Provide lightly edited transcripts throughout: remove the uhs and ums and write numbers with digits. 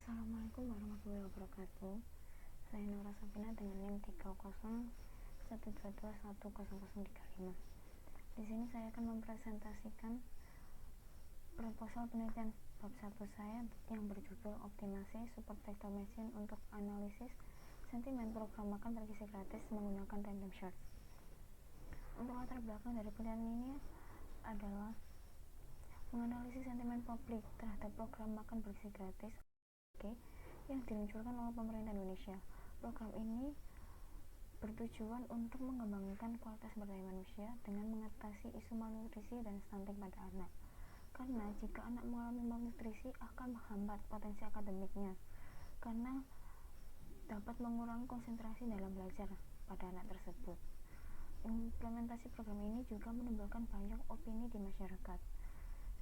Assalamualaikum warahmatullahi wabarakatuh. Saya Nora Safina dengan NIM 30122100035. Di sini saya akan mempresentasikan proposal penelitian bab 1 saya yang berjudul Optimasi Support Vector Machine untuk Analisis Sentimen Program Makan Bergizi Gratis menggunakan Random Search. Untuk latar belakang dari penelitian ini adalah menganalisis sentimen publik terhadap program makan bergizi gratis yang diluncurkan oleh pemerintah Indonesia. Program ini bertujuan untuk mengembangkan kualitas sumber daya manusia dengan mengatasi isu malnutrisi dan stunting pada anak. Karena jika anak mengalami malnutrisi akan menghambat potensi akademiknya, karena dapat mengurangi konsentrasi dalam belajar pada anak tersebut. Implementasi program ini juga menimbulkan banyak opini di masyarakat,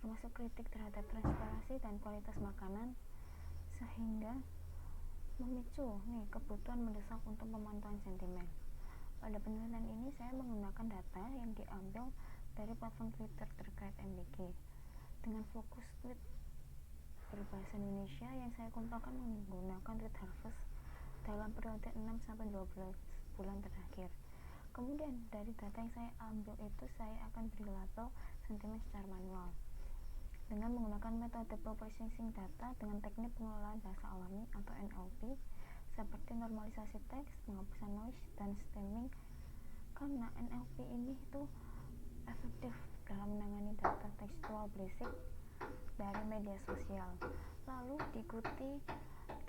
termasuk kritik terhadap transparansi dan kualitas makanan, sehingga memicu kebutuhan mendesak untuk pemantauan sentimen. Pada penelitian ini saya menggunakan data yang diambil dari platform Twitter terkait MBG dengan fokus tweet berbahasa Indonesia yang saya kumpulkan menggunakan tweet harvest dalam periode 6-12 bulan terakhir. Kemudian dari data yang saya ambil itu saya akan beri label sentimen secara manual dengan menggunakan metode processing data dengan teknik pengelolaan bahasa alami atau NLP seperti normalisasi teks, penghapusan noise, dan stemming. Karena NLP ini itu efektif dalam menangani data tekstual berisik dari media sosial. Lalu diikuti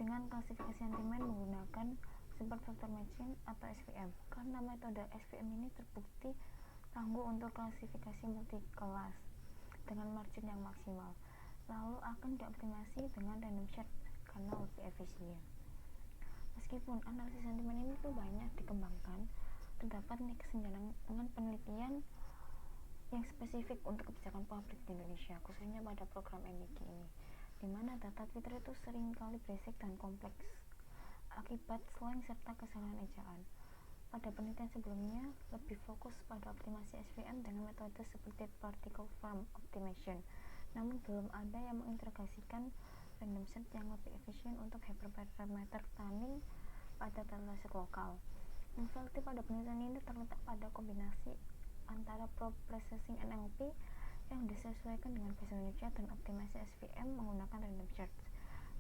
dengan klasifikasi sentimen menggunakan Support Vector Machine atau SVM. Karena metode SVM ini terbukti tangguh untuk klasifikasi multi kelas dengan margin yang maksimal, lalu akan dioptimasi dengan random search karena lebih efisien. Meskipun analisis sentimen ini tuh banyak dikembangkan, terdapat kesenjangan dengan penelitian yang spesifik untuk kebijakan publik di Indonesia, khususnya pada program MBG ini, di mana data Twitter itu seringkali berisik dan kompleks akibat slang serta kesalahan ejaan. Pada penelitian sebelumnya lebih fokus pada optimasi SVM dengan metode seperti particle farm optimization, namun belum ada yang mengintegrasikan random search yang lebih efisien untuk hyperparameter tuning pada dataset lokal. Novelty pada penelitian ini terletak pada kombinasi antara processing NLP yang disesuaikan dengan bahasa Indonesia dan optimasi SVM menggunakan random search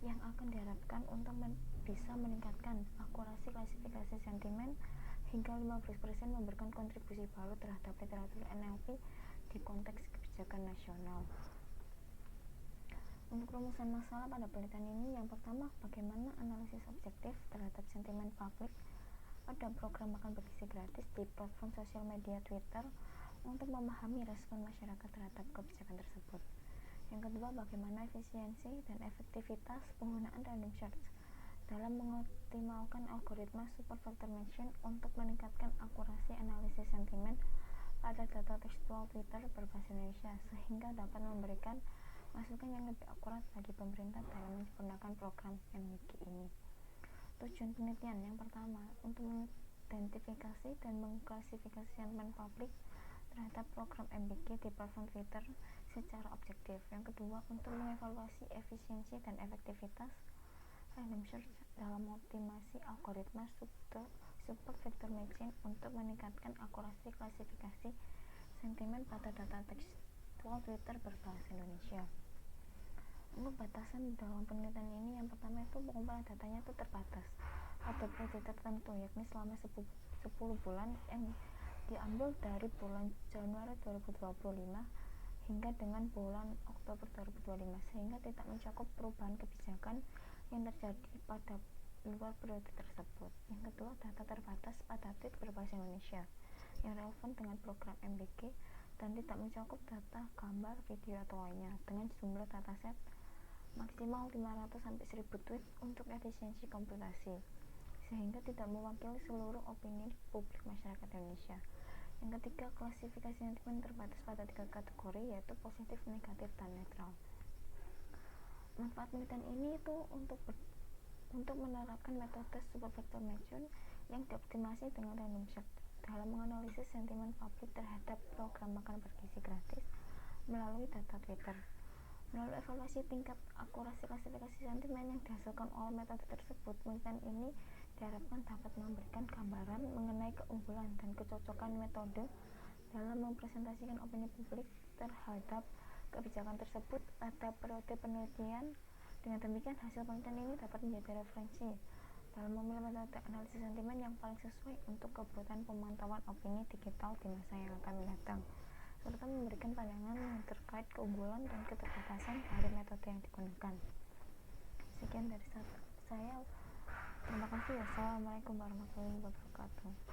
yang akan diharapkan untuk bisa meningkatkan akurasi klasifikasi sentimen hingga 15% memberikan kontribusi baru terhadap literatur NLP di konteks kebijakan nasional. Untuk rumusan masalah pada penelitian ini, yang pertama, bagaimana analisis objektif terhadap sentimen publik pada program makan bergizi gratis di platform sosial media Twitter untuk memahami respon masyarakat terhadap kebijakan tersebut. Yang kedua, bagaimana efisiensi dan efektivitas penggunaan random search dalam mengoptimalkan algoritma Support Vector Machine untuk meningkatkan akurasi analisis sentimen pada data tekstual Twitter berbahasa Indonesia sehingga dapat memberikan masukan yang lebih akurat bagi pemerintah dalam menyempurnakan program MBG ini. Tujuan penelitian yang pertama, untuk mengidentifikasi dan mengklasifikasi sentimen publik terhadap program MBG di platform Twitter secara objektif. Yang kedua, untuk mengevaluasi efisiensi dan efektivitas random search dalam optimasi algoritma Support Vector Machine untuk meningkatkan akurasi klasifikasi sentimen pada data tekstual Twitter berbahasa Indonesia. Untuk batasan dalam penelitian ini, yang pertama itu pengumpulan datanya itu terbatas pada periode tertentu, yakni selama 10 bulan yang diambil dari bulan Januari 2025 hingga dengan bulan Oktober 2025, sehingga tidak mencakup perubahan kebijakan yang terjadi pada luar periode tersebut. Yang kedua, data terbatas pada tweet berbahasa Indonesia yang relevan dengan program MBG dan tidak mencakup data, gambar, video, atau lainnya dengan jumlah dataset maksimal 500-1000 tweet untuk efisiensi komputasi, sehingga tidak mewakili seluruh opini publik masyarakat Indonesia. Yang ketiga, klasifikasi sentimen terbatas pada 3 kategori, yaitu positif, negatif, dan netral. Manfaat penelitian ini itu untuk menerapkan metode Support Vector Machine yang dioptimasi dengan random search dalam menganalisis sentimen publik terhadap program makan bergizi gratis melalui data Twitter. Melalui evaluasi tingkat akurasi klasifikasi sentimen yang dihasilkan oleh metode tersebut, penelitian ini diharapkan dapat memberikan gambaran mengenai keunggulan dan kecocokan metode dalam mempresentasikan opini publik terhadap kebijakan tersebut pada periode penelitian. Dengan demikian, hasil penelitian ini dapat menjadi referensi dalam memilih metode analisis sentimen yang paling sesuai untuk kebutuhan pemantauan opini digital di masa yang akan mendatang, serta memberikan pandangan terkait keunggulan dan keterbatasan dari metode yang digunakan. Sekian dari saya. Terima kasih. Wassalamualaikum warahmatullahi wabarakatuh.